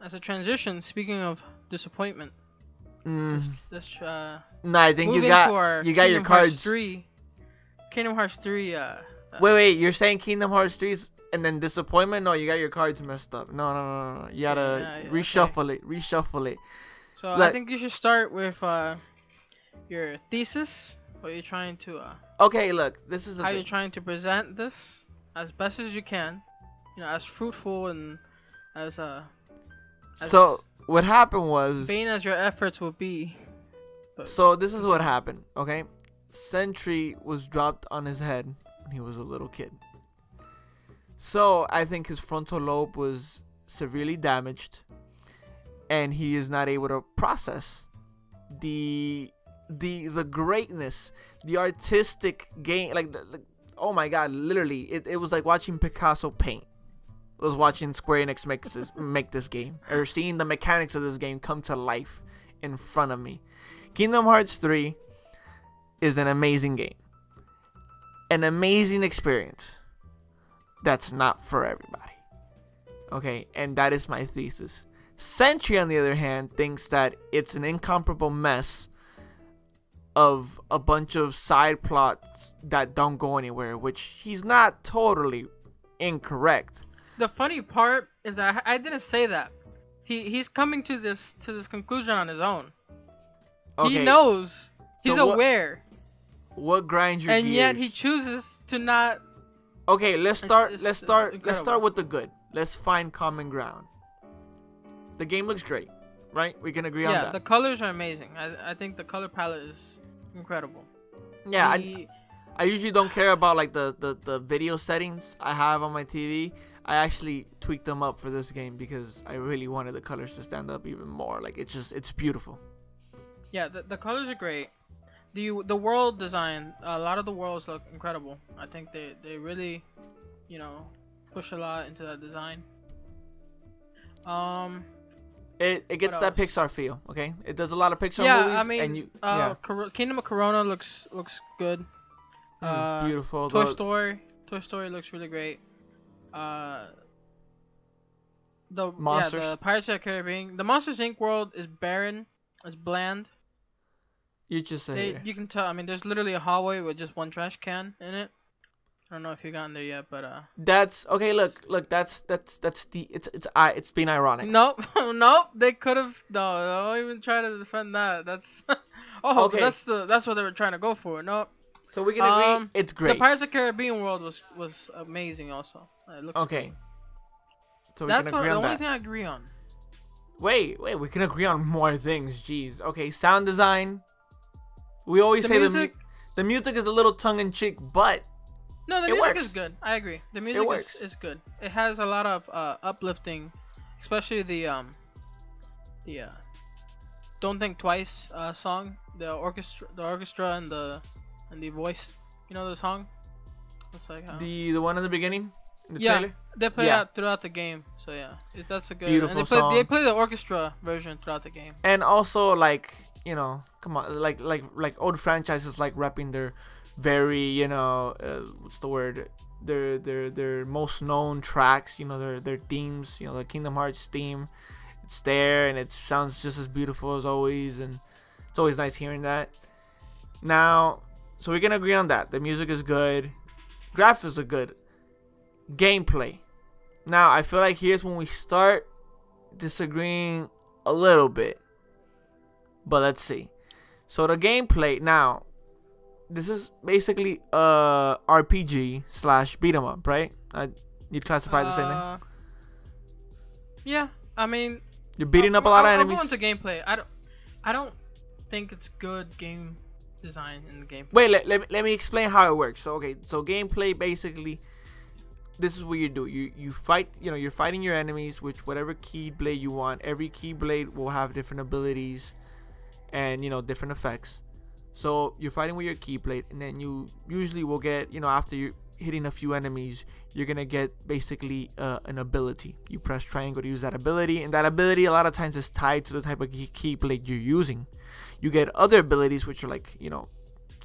as a transition, speaking of disappointment, let's No, I think move you into our got your Kingdom Hearts cards. 3. Kingdom Hearts 3. Wait, you're saying Kingdom Hearts 3 and then disappointment? No, you got your cards messed up. No. You gotta reshuffle it. Reshuffle it. So I think you should start with your thesis. What you're trying to Okay, look, this is how you're trying to present this as best as you can, as fruitful and as so what happened was vain as your efforts will be. So this is what happened, okay? Sentry was dropped on his head when he was a little kid. So I think his frontal lobe was severely damaged, and he is not able to process the greatness, the artistic game. Oh my god, literally, it was like watching Picasso paint. It was watching Square Enix make this game, or seeing the mechanics of this game come to life in front of me. Kingdom Hearts 3 is an amazing game, an amazing experience. That's not for everybody. Okay, and that is my thesis. Sentry, on the other hand, thinks that it's an incomparable mess of a bunch of side plots that don't go anywhere, which he's not totally incorrect. The funny part is that I didn't say that. He's coming to this conclusion on his own. Okay. He knows. He's aware. What grinds your gears? And yet he chooses to not. Okay, let's start with the good. Let's find common ground. The game looks great, right? We can agree on that. Yeah, the colors are amazing. I think the color palette is incredible. Yeah, I usually don't care about like the video settings I have on my TV. I actually tweaked them up for this game because I really wanted the colors to stand up even more. Like it's beautiful. Yeah, the colors are great. The world design, a lot of the worlds look incredible. I think they really, push a lot into that design. It gets that Pixar feel, okay? It does a lot of Pixar movies. I mean, Kingdom of Corona looks good. Beautiful. Toy Story looks really great. The Pirates of the Caribbean, the Monsters Inc. world is barren, is bland. You just say you can tell. I mean, there's literally a hallway with just one trash can in it. I don't know if you've gotten there yet, but that's okay. Look. That's it's being ironic. Nope. They could have. No, don't even try to defend that. That's. Okay. That's what they were trying to go for. Nope. So we can agree. It's great. The Pirates of the Caribbean world was amazing. Also, it looks okay. Cool. So we can agree on that. The only thing I agree on. Wait. We can agree on more things. Jeez. Okay. Sound design. We always say the music is a little tongue in cheek, but. No, the music is good. I agree. The music is good. It has a lot of uplifting, especially the "Don't Think Twice" song. The orchestra and the voice. You know the song? It's like the one in the beginning. Trailer? They play that throughout the game. So yeah, that's a good. Beautiful and song. They play the orchestra version throughout the game. And also come on, like old franchises like repping their very what's the word, their most known tracks, their themes, the Kingdom Hearts theme, it's there and it sounds just as beautiful as always, and it's always nice hearing that. Now, so we can agree on that. The music is good, graphics are good, gameplay. Now I feel like here's when we start disagreeing a little bit, but let's see. So the gameplay now. This is basically a RPG / beat 'em up, right? You'd classify the same thing. Yeah, I mean, you're beating up a lot of enemies. I'll go into gameplay. I don't think it's good game design in the gameplay. Wait, let me explain how it works. So gameplay basically, this is what you do. You fight. You're fighting your enemies with whatever keyblade you want. Every keyblade will have different abilities, and different effects. So you're fighting with your keyblade, and then you usually will get, after you're hitting a few enemies, you're gonna get basically an ability. You press triangle to use that ability, and that ability a lot of times is tied to the type of keyblade you're using. You get other abilities which are like,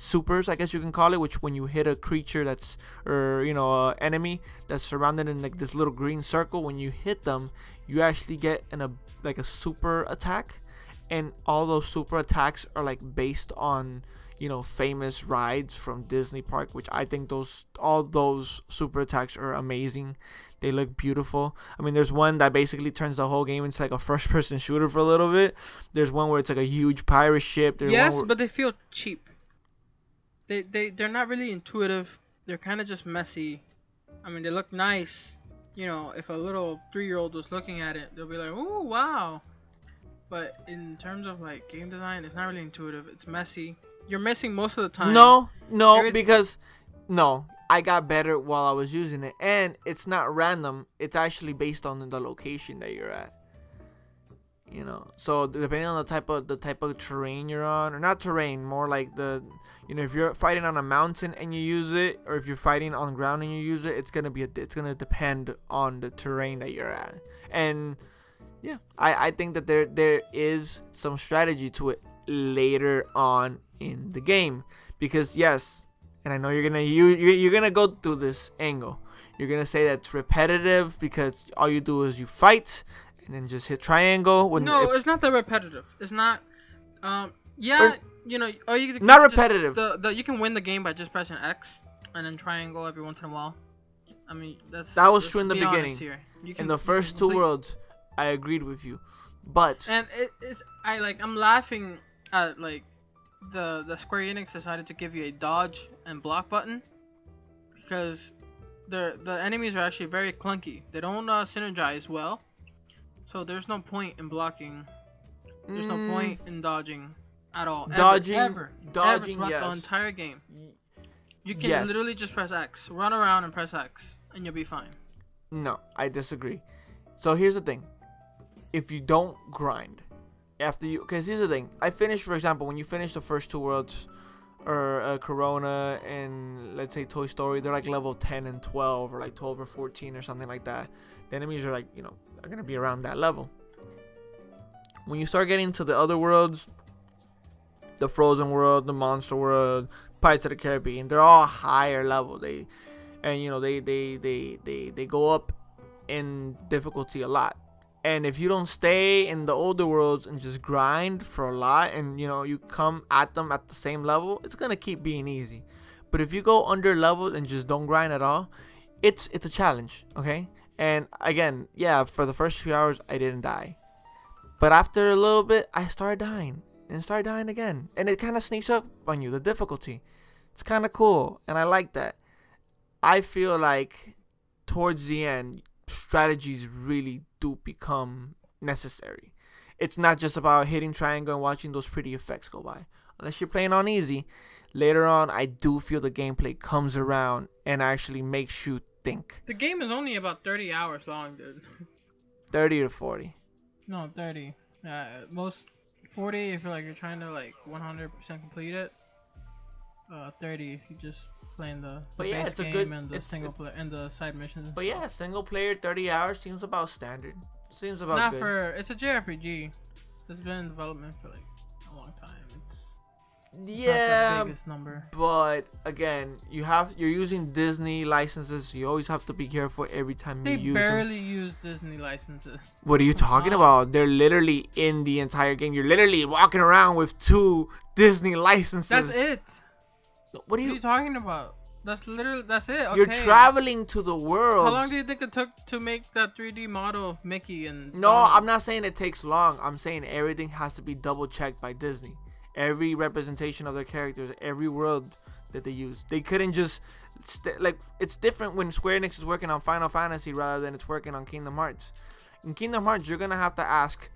supers, I guess you can call it, which when you hit a creature that's, or a enemy that's surrounded in like this little green circle, when you hit them, you actually get like a super attack, and all those super attacks are like based on famous rides from Disney Park, which I think all those super attacks are amazing. They look beautiful. I mean, there's one that basically turns the whole game into like a first-person shooter for a little bit. There's one where it's like a huge pirate ship. Yes, but they feel cheap. They're not really intuitive. They're kind of just messy. I mean, they look nice. If a little 3-year-old was looking at it, they'll be like, "Oh, wow." But in terms of like game design, it's not really intuitive. It's messy. You're missing most of the time. No, because I got better while I was using it, and it's not random. It's actually based on the location that you're at. So depending on the type of terrain you're on, or not terrain, more like if you're fighting on a mountain and you use it, or if you're fighting on ground and you use it, it's gonna depend on the terrain that you're at. And yeah, I think that there is some strategy to it later on in the game, because yes, and I know you're gonna go through this angle. You're gonna say that's repetitive because all you do is you fight and then just hit triangle. It's not that repetitive. It's not. Or you not repetitive. You can win the game by just pressing X and then triangle every once in a while. I mean, that was true in the beginning. In the first two worlds, I agreed with you, but I'm laughing at like the Square Enix decided to give you a dodge and block button, because the enemies are actually very clunky. They don't synergize well, so there's no point in blocking. There's no point in dodging at all. Dodging, ever yes. The entire game. You can literally just press X, run around and press X, and you'll be fine. No, I disagree. So here's the thing: if you don't grind, because here's the thing, for example, when you finish the first two worlds, or Corona and let's say Toy Story, they're like level 10 and 12, or like 12 or 14 or something like that. The enemies are like, are gonna be around that level. When you start getting to the other worlds, the Frozen world, the Monster world, Pirates of the Caribbean, they're all higher level. They go up in difficulty a lot. And if you don't stay in the older worlds and just grind for a lot, and you come at them at the same level, it's gonna keep being easy. But if you go under leveled and just don't grind at all, it's a challenge, okay? And again, yeah, for the first few hours I didn't die, but after a little bit I started dying again, and it kind of sneaks up on you, the difficulty. It's kind of cool, and I like that. I feel like towards the end, strategies really do become necessary. It's not just about hitting triangle and watching those pretty effects go by. Unless you're playing on easy, later on I do feel the gameplay comes around and actually makes you think. The game is only about 30 hours long, dude. 30 to 40. No, 30. Most 40 if you're trying to 100% complete it. 30 if you just playing the base it's a game good, and the single player and the side missions. But yeah, single player 30 hours seems about standard. Seems about good. It's a JRPG. It's been in development for a long time. It's not the biggest number. But again, you're using Disney licenses. So you always have to be careful every time you use them. They barely use Disney licenses. What are you talking about? They're literally in the entire game. You're literally walking around with 2 Disney licenses. That's it. What are you talking about? That's it. Okay. You're traveling to the world. How long do you think it took to make that 3D model of Mickey and No, I'm not saying it takes long. I'm saying everything has to be double checked by Disney. Every representation of their characters, every world that they use. They couldn't just it's different when Square Enix is working on Final Fantasy rather than it's working on Kingdom Hearts. In Kingdom Hearts, you're going to have to ask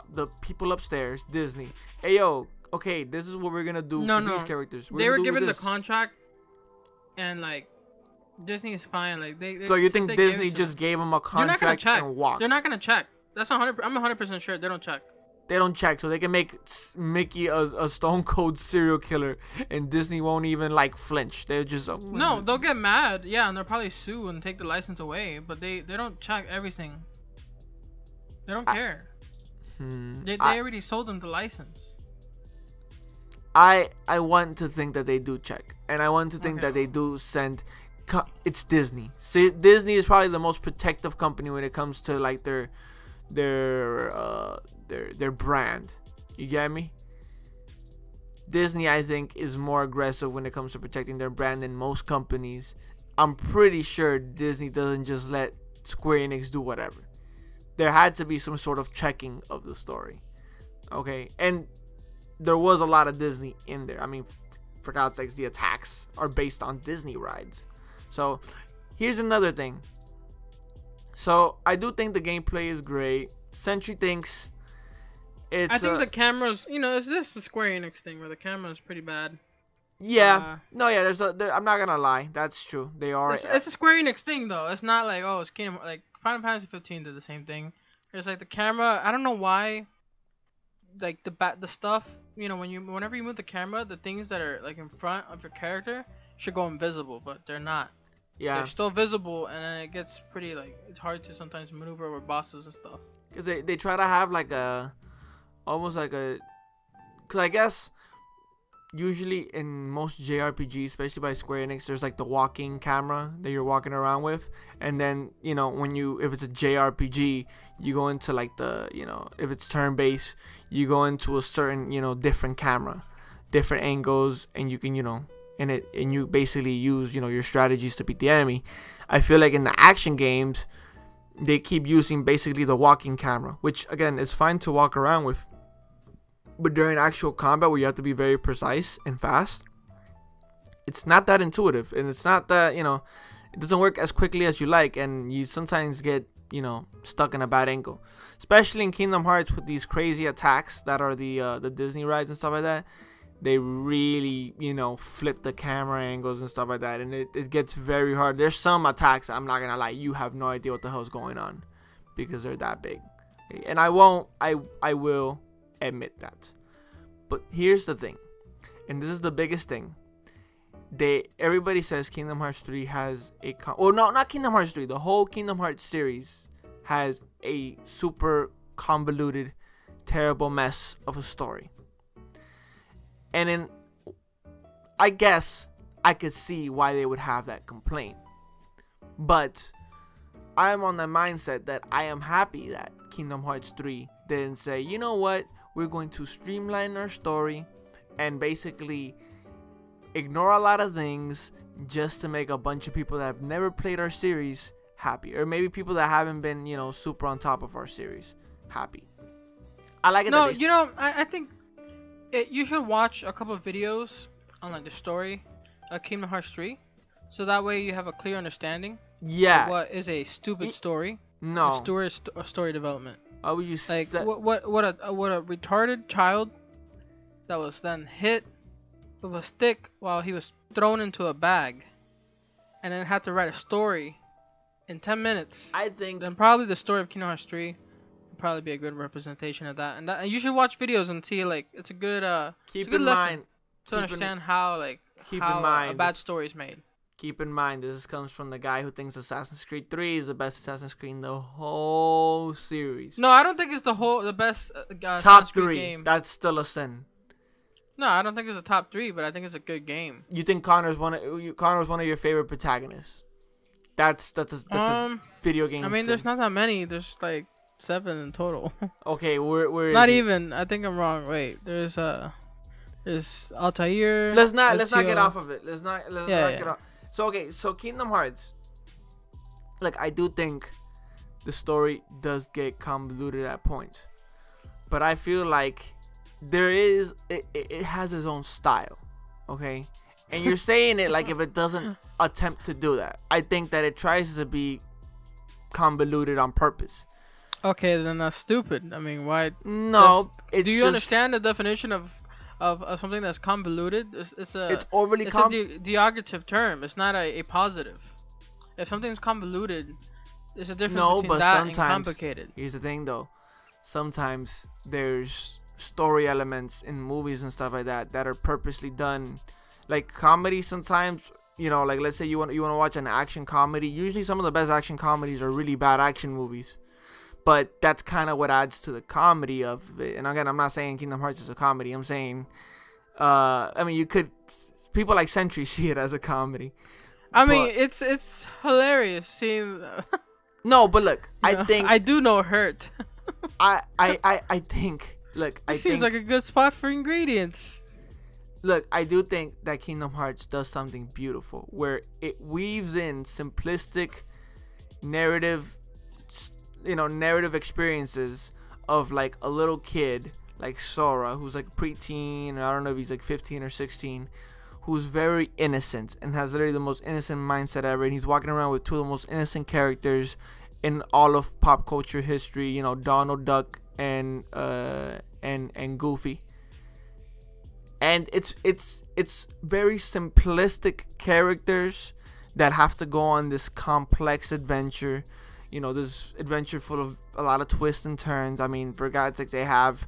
the people upstairs, Disney, "Hey yo, okay, this is what we're gonna do for these characters." They were given the contract, and Disney is fine. So you think Disney just gave them a contract and walked? They're not gonna check. That's 100. I'm 100% sure they don't check. They don't check, so they can make Mickey a stone cold serial killer, and Disney won't even flinch. They're just no. They'll get mad, yeah, and they'll probably sue and take the license away. But they don't check everything. They don't care. They already sold them the license. I want to think that they do check, and I want to think that they do send. It's Disney. See, Disney is probably the most protective company when it comes to like their brand. You get me? Disney, I think, is more aggressive when it comes to protecting their brand than most companies. I'm pretty sure Disney doesn't just let Square Enix do whatever. There had to be some sort of checking of the story. Okay, and there was a lot of Disney in there. I mean, for God's sakes, the attacks are based on Disney rides. So here's another thing. So I do think the gameplay is great. Sentry thinks it's. I think the cameras, it's this the Square Enix thing where the camera is pretty bad. Yeah. I'm not gonna lie. That's true. They are. It's a Square Enix thing though. It's not like it's Kingdom, like Final Fantasy 15 did the same thing. There's like the camera. I don't know why. Like the stuff, whenever you move the camera, the things that are like in front of your character should go invisible, but they're not. Yeah. They're still visible, and then it gets pretty like it's hard to sometimes maneuver over bosses and stuff. Cause they try to have like almost like cause I guess usually in most JRPGs, especially by Square Enix, there's like the walking camera that you're walking around with, and then if it's a JRPG, you go into like the if it's turn-based, you go into a certain different camera, different angles, and you can and you basically use your strategies to beat the enemy. I feel like in the action games, they keep using basically the walking camera, which again is fine to walk around with. But during actual combat, where you have to be very precise and fast, it's not that intuitive, and it's not that it doesn't work as quickly as you like, and you sometimes get stuck in a bad angle, especially in Kingdom Hearts with these crazy attacks that are the Disney rides and stuff like that. They really flip the camera angles and stuff like that, and it gets very hard. There's some attacks, I'm not gonna lie, you have no idea what the hell is going on because they're that big, and I will admit that. But here's the thing, and this is the biggest thing. Everybody says Kingdom Hearts 3 has not Kingdom Hearts 3, the whole Kingdom Hearts series has a super convoluted, terrible mess of a story. And then I guess I could see why they would have that complaint. But I am on the mindset that I am happy that Kingdom Hearts 3 didn't say, you know what, we're going to streamline our story and basically ignore a lot of things just to make a bunch of people that have never played our series happy, or maybe people that haven't been super on top of our series happy. I like it. No, I think you should watch a couple of videos on like the story of Kingdom Hearts 3, so that way you have a clear understanding. Yeah. Of what is a stupid story? No. Story development. How would you like what a retarded child that was then hit with a stick while he was thrown into a bag, and then had to write a story in 10 minutes. I think then probably the story of Kingdom Hearts 3 would probably be a good representation of that. And you should watch videos and see like it's a good lesson to understand how a bad story is made. Keep in mind, this comes from the guy who thinks Assassin's Creed 3 is the best Assassin's Creed in the whole series. No, I don't think it's the best top 3 game. That's still a sin. No, I don't think it's a top 3, but I think it's a good game. You think Connor's one of your favorite protagonists? That's a video game. I mean, sin. there's not that many. There's like 7 in total. Okay, where is not he? even. I think I'm wrong. Wait, there's Altair. Let's not get off of it. Let's not get off. So Kingdom Hearts, like, I do think the story does get convoluted at points, but I feel like it has its own style, okay? And you're saying it like if it doesn't attempt to do that. I think that it tries to be convoluted on purpose. Okay, then that's stupid. I mean, why? No, do you understand the definition of something that's convoluted? It's overly a derogative term. It's not a positive. If something's convoluted, there's a difference between that and complicated. Here's the thing, though. Sometimes there's story elements in movies and stuff like that are purposely done. Like comedy, sometimes, like let's say you want to watch an action comedy. Usually, some of the best action comedies are really bad action movies. But that's kind of what adds to the comedy of it. And again, I'm not saying Kingdom Hearts is a comedy. I'm saying I mean, you could. People like Sentry see it as a comedy. I mean, But- it's hilarious seeing. No, but look, I No, think I do know Hurt. I think look, It I seems think like a good spot for ingredients. look, I do think that Kingdom Hearts does something beautiful where it weaves in simplistic narrative, narrative experiences of like a little kid like Sora, who's like preteen, I don't know if he's like 15 or 16, who's very innocent and has literally the most innocent mindset ever, and he's walking around with two of the most innocent characters in all of pop culture history, Donald Duck and Goofy. And it's very simplistic characters that have to go on this complex adventure. This adventure full of a lot of twists and turns. I mean, for God's sakes, they have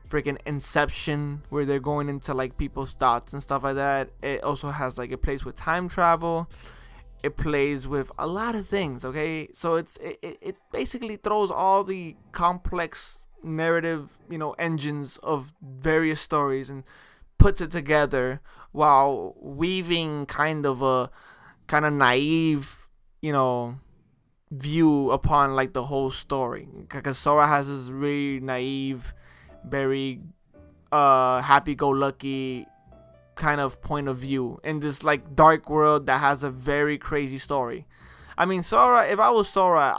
freaking Inception where they're going into like people's thoughts and stuff like that. It also has like, it plays with time travel. It plays with a lot of things, okay? So it basically throws all the complex narrative, engines of various stories and puts it together while weaving kind of naive, view upon like the whole story. Because Sora has this really naive, very happy-go-lucky kind of point of view in this like dark world that has a very crazy story. I mean, Sora, if I was Sora,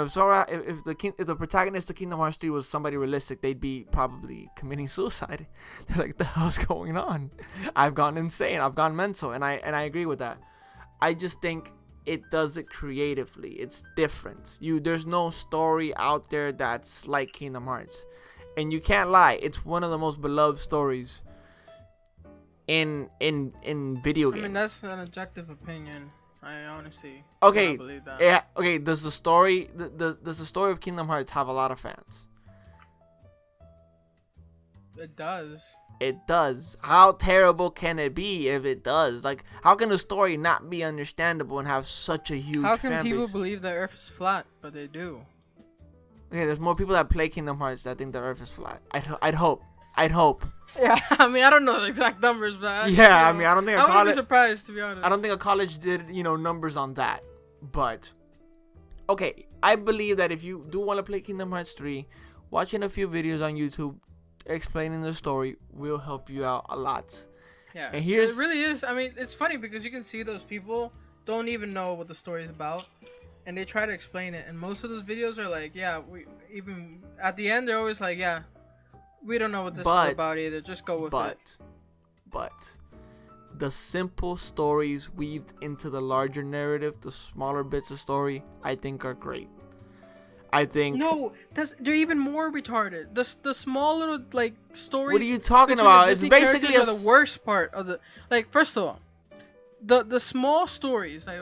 Sora, if the protagonist of Kingdom Hearts 3 was somebody realistic, they'd be probably committing suicide. They're like, the hell's going on? I've gone insane. I've gone mental. And I agree with that. I just think it does it creatively. It's different. There's no story out there that's like Kingdom Hearts. And you can't lie, it's one of the most beloved stories in video games. I mean, that's an objective opinion. I honestly Okay, don't believe that. yeah. Okay, does the story of Kingdom Hearts have a lot of fans? It does. It does. How terrible can it be if it does? Like, how can the story not be understandable and have such a huge How can fan people base? believe the Earth is flat, but they do? Okay, there's more people that play Kingdom Hearts that think the Earth is flat. I'd hope. Yeah, I mean, I don't know the exact numbers, but Yeah, I mean, I don't think I wouldn't be surprised, to be honest. I don't think a college did, numbers on that. But, okay, I believe that if you do want to play Kingdom Hearts 3, watching a few videos on YouTube explaining the story will help you out a lot. Yeah, and here's it really is. I mean, it's funny because you can see those people don't even know what the story is about, and they try to explain it. And most of those videos are like, yeah, we even at the end they're always like, yeah, we don't know what this is about either. Just go with it. But the simple stories weaved into the larger narrative, the smaller bits of story, I think are great. I think No, they're even more retarded. The small little like stories. What are you talking between the about? It's Disney basically characters are the worst part of the. Like, first of all, the small stories, like,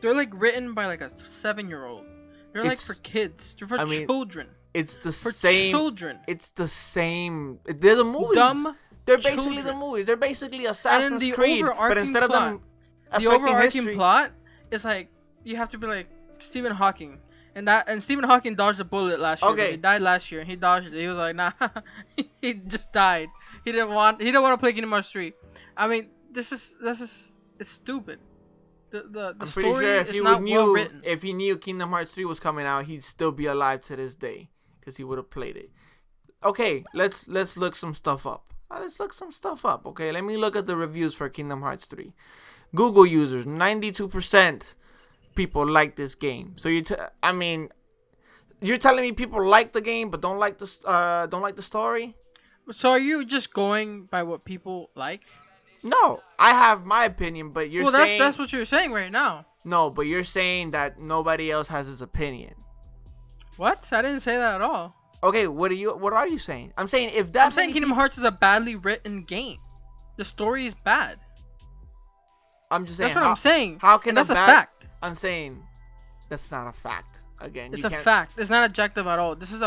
they're like written by like a 7-year-old. They're like for kids. They're for children. It's the For same. children. It's the same. They're the movies. Dumb. They're basically children. the movies. They're basically And Assassin's the Creed, but overarching instead of them the affecting overarching history, plot is like you have to be like Stephen Hawking, and Stephen Hawking dodged a bullet last year. Okay. He died last year, and he dodged it. He was like, nah, he just died. He didn't want to play Kingdom Hearts 3. I mean, this is it's stupid. The I'm story pretty sure if is he not well knew written. if he knew Kingdom Hearts 3 was coming out, he'd still be alive to this day because he would have played it. Okay, let's look some stuff up. Let's look some stuff up. Okay, let me look at the reviews for Kingdom Hearts 3. Google users, 92% people like this game. So you're telling me people like the game but don't like the story? So are you just going by what people like? No, I have my opinion, but you're saying that's what you're saying right now. No, but you're saying that nobody else has his opinion. What? I didn't say that at all. Okay, what are you saying? I'm saying I'm saying Kingdom Hearts is a badly written game. The story is bad. I'm just saying. That's what I'm saying. How can and that's a fact? I'm saying that's not a fact. Again, it's a fact. It's not objective at all. This is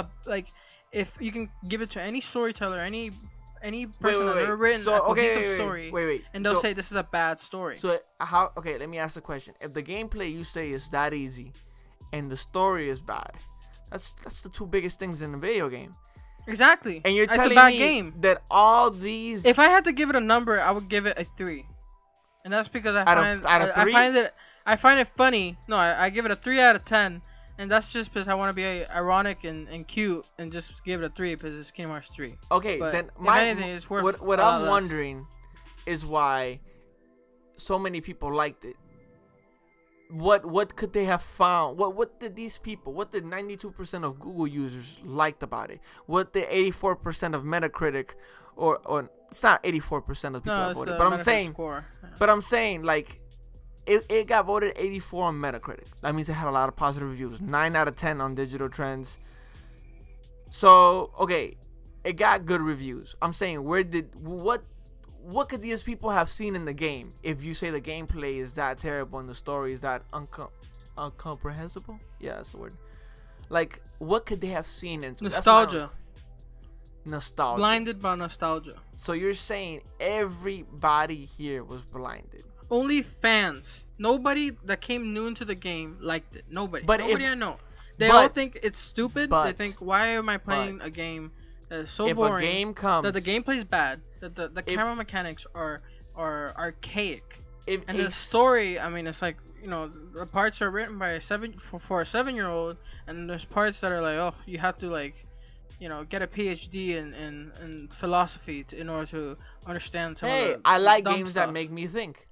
if you can give it to any storyteller, any person that's ever written a cohesive story, and they'll say this is a bad story. So okay, let me ask the question. If the gameplay you say is that easy, and the story is bad, that's the two biggest things in the video game. Exactly. And you're It's telling a bad me game. that all these If I had to give it a number, I would give it a 3, and that's because out of 3? I find it funny. No, I give it a 3 out of 10, and that's just because I want to be ironic and cute, and just give it a 3 because it's Kingdom Hearts 3. Okay, But then if anything, it's worth what a lot I'm less. wondering is why so many people liked it. What could they have found? What did 92% of Google users liked about it? What the 84% of Metacritic, or it's not 84% of people No, that it's voted, the but I'm Metacritic saying, score. like, it got voted 84 on Metacritic. That means it had a lot of positive reviews. 9 out of 10 on Digital Trends. So okay, it got good reviews. I'm saying, what could these people have seen in the game if you say the gameplay is that terrible and the story is that uncomprehensible? Yeah, that's the word. Like, what could they have seen into Nostalgia. Nostalgia. Blinded by nostalgia. So you're saying everybody here was blinded? Only fans. Nobody that came new into the game liked it. Nobody. But Nobody if- I know. They all but- think it's stupid. They but- think, why am I playing a game that is so If boring? a game comes, That the gameplay's bad. That the If- camera mechanics are archaic. if And a the story, I mean, it's like, the parts are written by for a 7-year-old, and there's parts that are like, oh, you have to like, get a PhD in philosophy in order to understand some of Hey, the I like dumb games stuff. that make me think.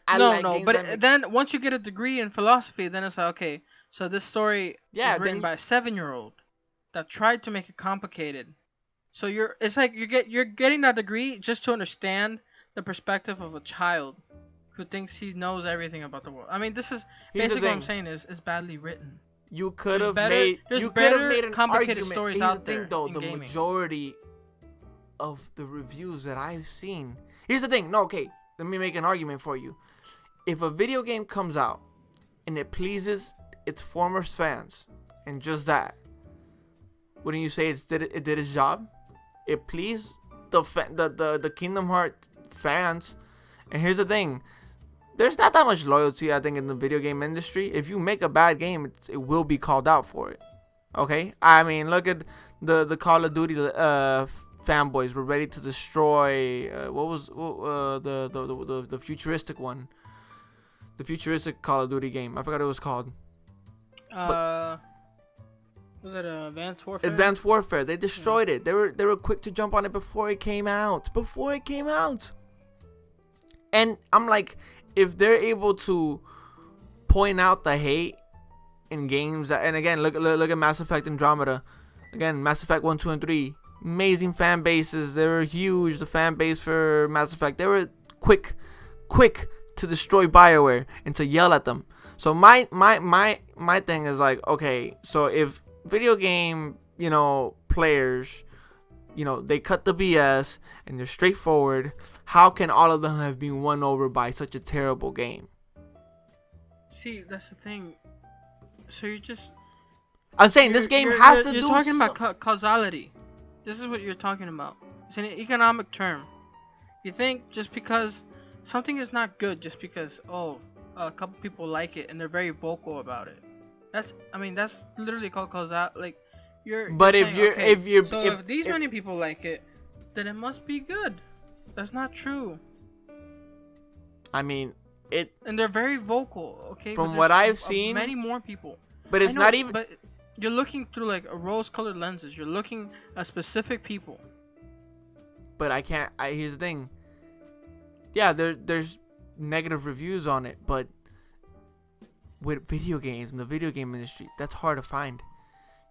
But then once you get a degree in philosophy, then it's like, okay, so this story Yeah, is written then- by a 7-year-old that tried to make it complicated. So it's like you're getting that degree just to understand the perspective of a child who thinks he knows everything about the world. I mean, this is Here's the basically what I'm thing. saying is badly written. You could have there's made an complicated argument. stories Here's out the thing, there though. in The gaming. majority of the reviews that I've seen. Here's the thing. No, okay. Let me make an argument for you. If a video game comes out and it pleases its former fans, and just that, wouldn't you say it did its job? It pleased the Kingdom Hearts fans. And here's the thing. There's not that much loyalty, I think, in the video game industry. If you make a bad game, it will be called out for it. Okay? I mean, look at the Call of Duty fanboys were ready to destroy the futuristic one. The futuristic Call of Duty game. I forgot what it was called. Was it Advanced Warfare? Advanced Warfare. They destroyed it. They were quick to jump on it before it came out. And I'm like, if they're able to point out the hate in games, and again, look at Mass Effect Andromeda. Again, Mass Effect 1, 2, and 3. Amazing fan bases. They were huge. The fan base for Mass Effect. They were quick to destroy BioWare and to yell at them. So my thing is like, okay, so if video game, players, they cut the BS and they're straightforward, how can all of them have been won over by such a terrible game? See, that's the thing. So I'm saying this game has to do. You're talking about causality. This is what you're talking about. It's an economic term. You think just because something is not good, just because a couple people like it and they're very vocal about it. That's literally called causality. Like But you're if saying, you're okay, if you're so if these many people like it, then it must be good. That's not true. I mean, it. And they're very vocal. Okay. From but what there's I've seen, many more people. But it's I know, not even. But you're looking through like a rose-colored lenses. You're looking at specific people. But I can't. Here's the thing. Yeah, there's negative reviews on it, but with video games in the video game industry, that's hard to find.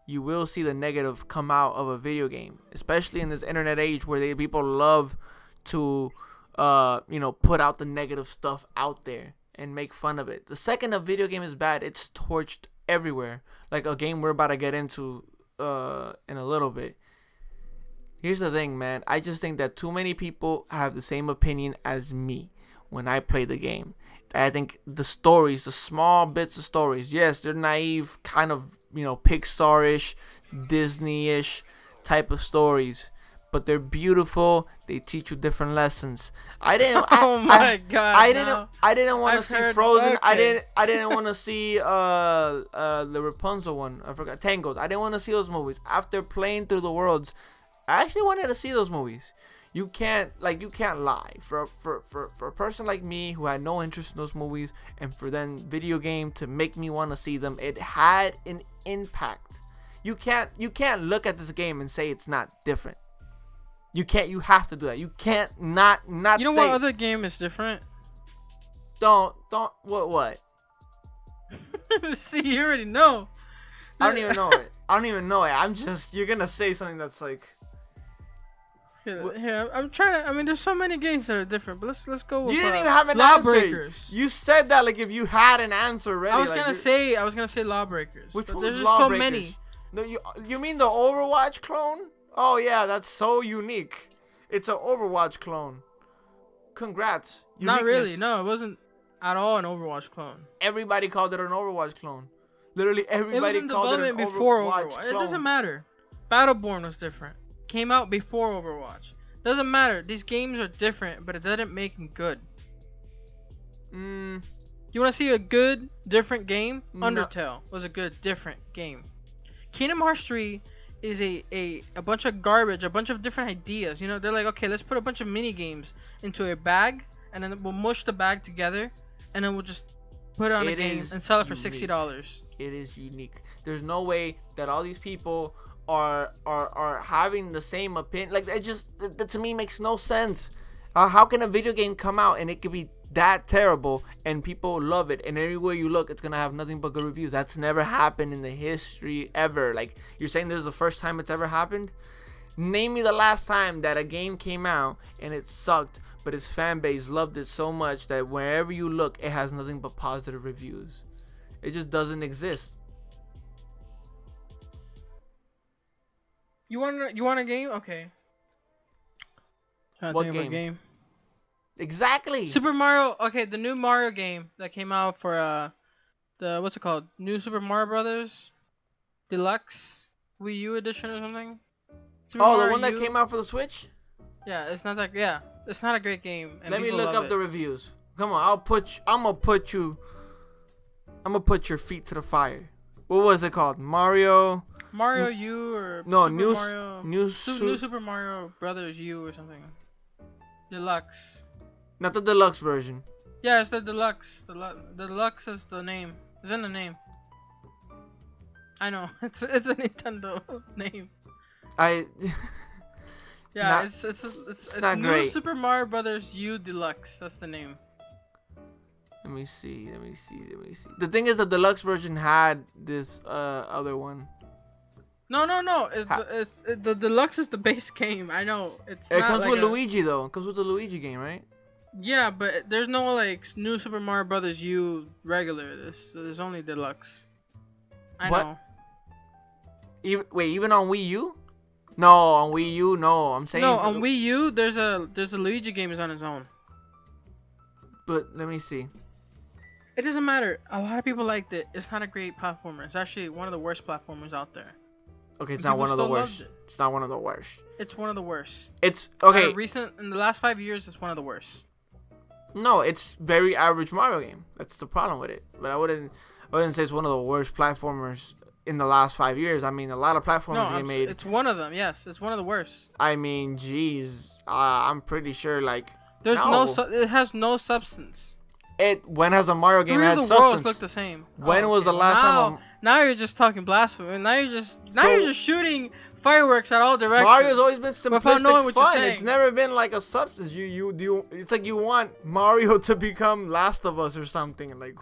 You will see the negative come out of a video game, especially in this internet age where people love to, put out the negative stuff out there and make fun of it. The second a video game is bad, it's torched everywhere. Like a game we're about to get into in a little bit. Here's the thing, man. I just think that too many people have the same opinion as me when I play the game. I think the stories, the small bits of stories, yes, they're naive, kind of, Pixar-ish, Disney-ish type of stories, but they're beautiful. They teach you different lessons. I didn't. Oh my god! I didn't want to see Frozen. Okay. I didn't want to see the Rapunzel one. I forgot Tangled. I didn't want to see those movies. After playing through the worlds, I actually wanted to see those movies. You can't lie for a person like me who had no interest in those movies, and for then video game to make me want to see them. It had an impact. You can't look at this game and say it's not different. You can't. You have to do that. You can't not. You know say, what other game is different? Don't what? See, you already know. I don't even know it. I'm just, you're gonna say something that's like. Here, I'm trying to. I mean, there's so many games that are different, but let's go with. You didn't even have an Lawbreakers. answer. You said that like if you had an answer ready. I was gonna say Lawbreakers. Which but one's there's Lawbreakers? So many. No, you mean the Overwatch clone? Oh yeah, that's so unique. It's an Overwatch clone. Congrats. Not really. No, it wasn't at all an Overwatch clone. Everybody called it an Overwatch clone. Literally everybody called it an before Overwatch clone. It doesn't matter. Battleborn was different. Came out before Overwatch. Doesn't matter. These games are different, but it doesn't make them good. You want to see a good, different game? No. Undertale was a good, different game. Kingdom Hearts 3 is a bunch of garbage, a bunch of different ideas. You know, they're like, okay, let's put a bunch of mini games into a bag, and then we'll mush the bag together, and then we'll just put it on a game and sell it for $60. It is unique. There's no way that all these people are having the same opinion. Like, that to me makes no sense. How can a video game come out and it could be that terrible and people love it, and everywhere you look it's gonna have nothing but good reviews? That's never happened in the history ever. Like, you're saying this is the first time it's ever happened? Name me the last time that a game came out and it sucked, but its fan base loved it so much that wherever you look it has nothing but positive reviews. It just doesn't exist. You want a game? Okay. What game? Exactly. Super Mario. Okay, the new Mario game that came out for the what's it called? New Super Mario Brothers Deluxe Wii U edition or something. Super Mario the one that came out for the Switch? Yeah, it's not that. Yeah, it's not a great game. And let me look up the reviews. Come on, I'm gonna put your feet to the fire. What was it called? Mario U or no New Super Mario Brothers U or something. Deluxe. Not the deluxe version. Yeah, it's the deluxe. The deluxe is the name. It's in the name. I know. It's a Nintendo name. Yeah, it's not New great. Super Mario Brothers U Deluxe. That's the name. Let me see. The thing is, the deluxe version had this other one. No. The deluxe is the base game. I know. It comes with Luigi though. It comes with the Luigi game, right? Yeah, but there's no like New Super Mario Brothers U regular. There's only deluxe. I know. Even on Wii U? No, on Wii U, no. I'm saying no. On Wii U, there's a Luigi game is on its own. But let me see. It doesn't matter. A lot of people liked it. It's not a great platformer. It's actually one of the worst platformers out there. Okay, it's not one of the worst. It's not one of the worst. It's one of the worst. It's okay. In the last 5 years, it's one of the worst. No, it's very average Mario game. That's the problem with it. But I wouldn't say it's one of the worst platformers in the last 5 years. I mean, a lot of platformers they made. It's one of them. Yes, it's one of the worst. I mean, geez, I'm pretty sure like it has no substance. When has a Mario game had substance? The worlds look the same. When was the last time? Now you're just talking blasphemy. Now you're just shooting fireworks at all directions. Mario's always been simplistic fun. It's never been like a substance. It's like you want Mario to become Last of Us or something. Like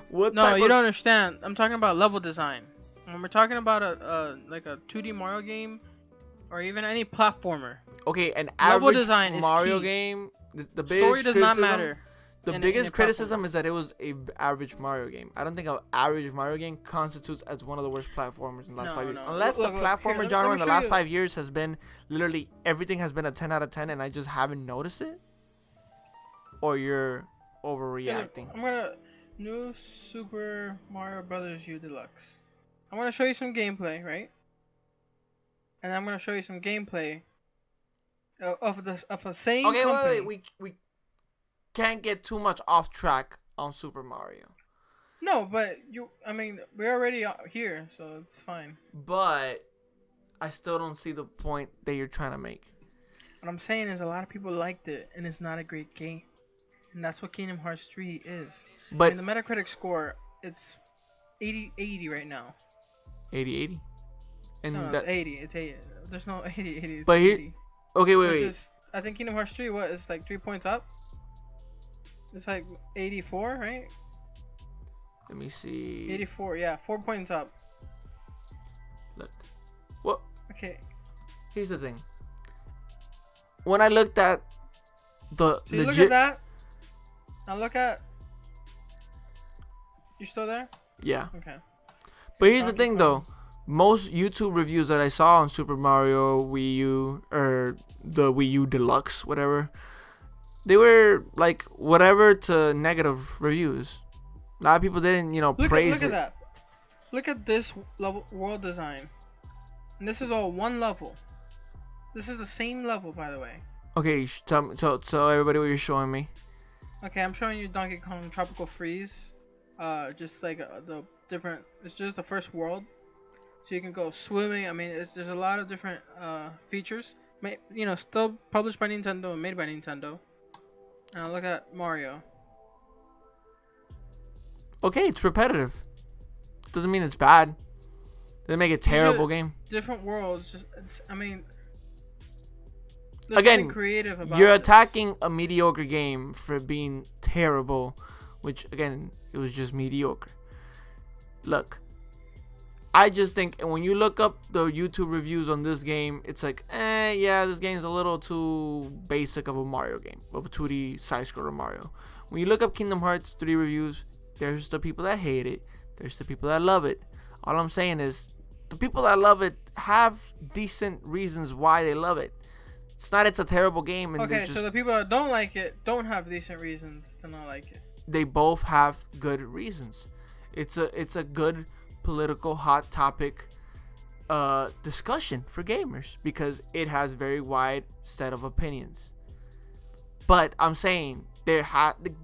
what? No, you don't understand. I'm talking about level design. When we're talking about a 2D Mario game, or even any platformer. Okay, an level average design is Mario key. game. The story does not matter. The biggest criticism is that it was an average Mario game. I don't think an average Mario game constitutes as one of the worst platformers in the last 5 years. Unless the platformer genre in the last 5 years has been literally everything has been a 10 out of 10 and I just haven't noticed it. Or you're overreacting. I'm gonna New Super Mario Brothers U Deluxe. I'm gonna show you some gameplay, right? And I'm gonna show you some gameplay of a same company. Okay, wait. We can't get too much off track on Super Mario. No, but we're already here, so it's fine. But I still don't see the point that you're trying to make. What I'm saying is a lot of people liked it, and it's not a great game. And that's what Kingdom Hearts 3 is. But I mean, the Metacritic score, it's 80 right now. 80. And No, it's 80. It's 80. There's no 80. It's But here- 80. okay, wait. Just, I think Kingdom Hearts 3, what, is like 3 points up? It's like 84, right? Let me see. 84, yeah, 4 points up. Look. What? Okay. Here's the thing. When I looked at the So you legit, look at that. Now look at. You still there? yeah. Okay. But here's the Donkey thing, Kong. though. Most YouTube reviews that I saw on Super Mario Wii U or the Wii U Deluxe, whatever, they were like whatever to negative reviews. A lot of people didn't, praise Look it. at that. Look at this level world design. And this is all one level. This is the same level, by the way. Okay, tell everybody what you're showing me. Okay, I'm showing you Donkey Kong Tropical Freeze. Just like the different. It's just the first world, so you can go swimming. I mean, there's a lot of different features. Still published by Nintendo and made by Nintendo. Now look at Mario. Okay, it's repetitive. Doesn't mean it's bad. Doesn't make it a terrible game. Different worlds. There's Again, something creative about You're this. attacking a mediocre game for being terrible, which again, it was just mediocre. Look, I just think, and when you look up the YouTube reviews on this game, it's like, yeah, this game's a little too basic of a Mario game, of a 2D side-scroller Mario. When you look up Kingdom Hearts 3 reviews, there's the people that hate it, there's the people that love it. All I'm saying is, the people that love it have decent reasons why they love it. It's a terrible game. And Okay, so the people that don't like it don't have decent reasons to not like it. They both have good reasons. It's a good political hot topic discussion for gamers because it has very wide set of opinions. But I'm saying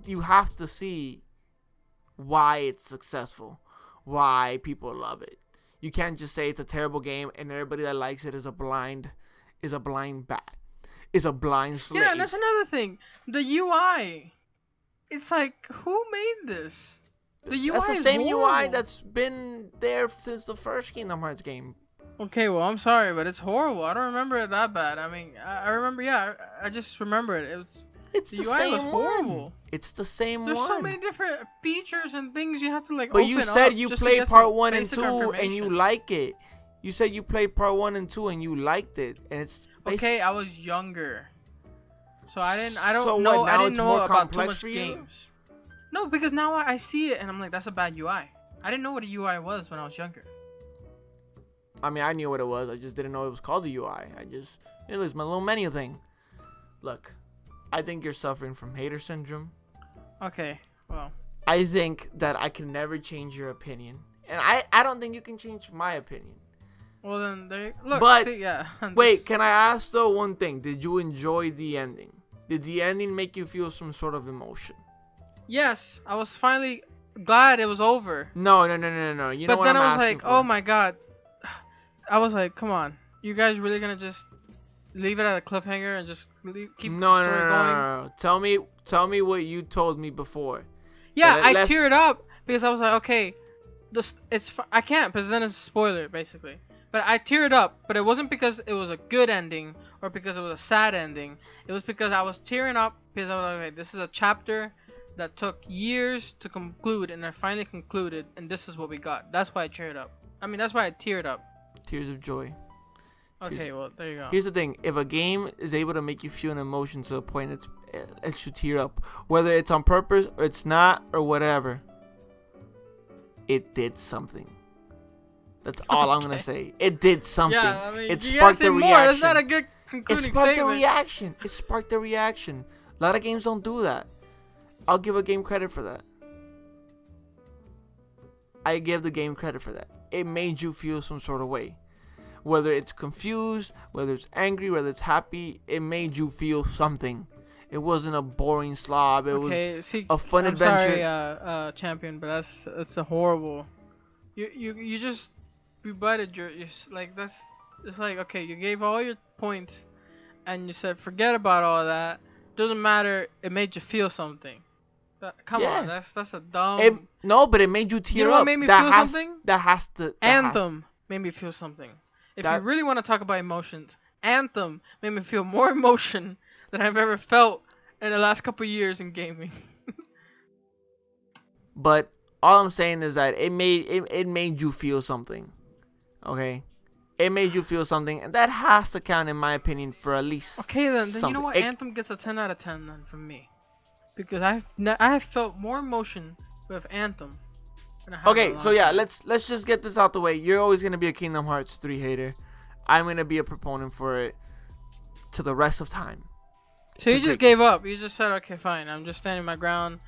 you have to see why it's successful, why people love it. You can't just say it's a terrible game and everybody that likes it is a blind bat. Is a blind slave. Yeah, and that's another thing. The UI. It's like, who made this? The UI That's the is same UI horrible. that's been there since the first Kingdom Hearts game. Okay, well, I'm sorry, but it's horrible. I don't remember it that bad. I mean, I remember, yeah, I just remember it. It's The the UI same was one. horrible. It's the same There's one. so many different features and things you have to like. But open you said up you just to played get part some 1 and basic 2 and you information. like it. You said you played part 1 and 2 and you liked it, and it's Okay, I was younger, so I didn't So know. what, now I didn't it's know more about too complex much for you? games. No, because now I see it and I'm like, that's a bad UI. I didn't know what a UI was when I was younger. I mean, I knew what it was. I just didn't know it was called a UI. It was my little menu thing. Look, I think you're suffering from hater syndrome. Okay, well. I think that I can never change your opinion, and I don't think you can change my opinion. Well then, there. Look. But- see, yeah. Wait, can I ask though one thing? Did you enjoy the ending? Did the ending make you feel some sort of emotion? Yes, I was finally glad it was over. No. You know But what then I'm I was asking like, for? oh my god. I was like, come on, you guys really gonna just leave it at a cliffhanger and just keep No, the story going? No. Tell me what you told me before. Yeah, But I it left- teared up because I was like, okay, I can't because then it's a spoiler basically. But I teared up, but it wasn't because it was a good ending or because it was a sad ending. It was because I was tearing up because I was like, okay, this is a chapter that took years to conclude and I finally concluded, and this is what we got. That's why I teared up. I mean, that's why I teared up. Tears of joy. Okay, well, there you go. Here's the thing: if a game is able to make you feel an emotion to the point it should tear up, whether it's on purpose or it's not or whatever, it did something. That's all I'm gonna Okay. say. It did something. Yeah, I mean, It you gotta sparked say a more. reaction. That's not a good It concluding sparked a statement. reaction. It sparked a reaction. A lot of games don't do that. I'll give a game credit for that. I give the game credit for that. It made you feel some sort of way. Whether it's confused, whether it's angry, whether it's happy, it made you feel something. It wasn't a boring slob. It was See, a fun I'm adventure. sorry, champion, but that's a horrible. You just rebutted your like that's It's like, okay, you gave all your points, and you said forget about all that. Doesn't matter. It made you feel something. Come Yeah. on, that's a dumb. No, but it made you tear know what up. made me that feel has, something? That has to. Anthem made me feel something. If you really want to talk about emotions, Anthem made me feel more emotion than I've ever felt in the last couple years in gaming. But all I'm saying is that it made you feel something. Okay? It made you feel something, and that has to count, in my opinion, for at least. Okay, then something. You know what? Anthem gets a 10 out of 10 then from me, because I have felt more emotion with Anthem. Okay, so yeah, let's just get this out the way. You're always gonna be a Kingdom Hearts 3 hater. I'm gonna be a proponent for it to the rest of time. So you just gave up. You just said, okay, fine. I'm just standing my ground.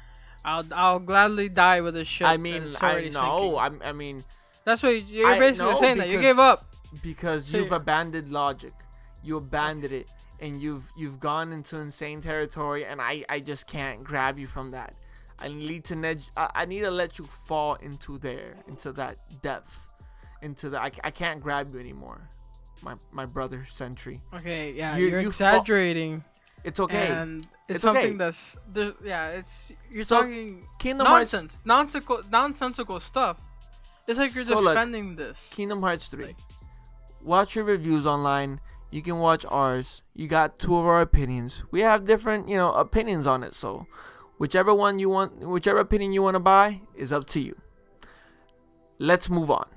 I'll gladly die with this shit. I mean, I mean. That's what you're basically saying. That you gave up because you've abandoned logic. You abandoned it, and you've gone into insane territory, and I just can't grab you from that. I need to let you fall into that depth, into the. I can't grab you anymore, my brother Sentry. Okay, yeah, you're exaggerating. It's okay. And it's something that's you're so, talking Kingdom nonsense, nonsensical stuff. It's like you're defending this. Kingdom Hearts 3. Watch your reviews online. You can watch ours. You got two of our opinions. We have different, opinions on it. So, whichever opinion you want to buy is up to you. Let's move on.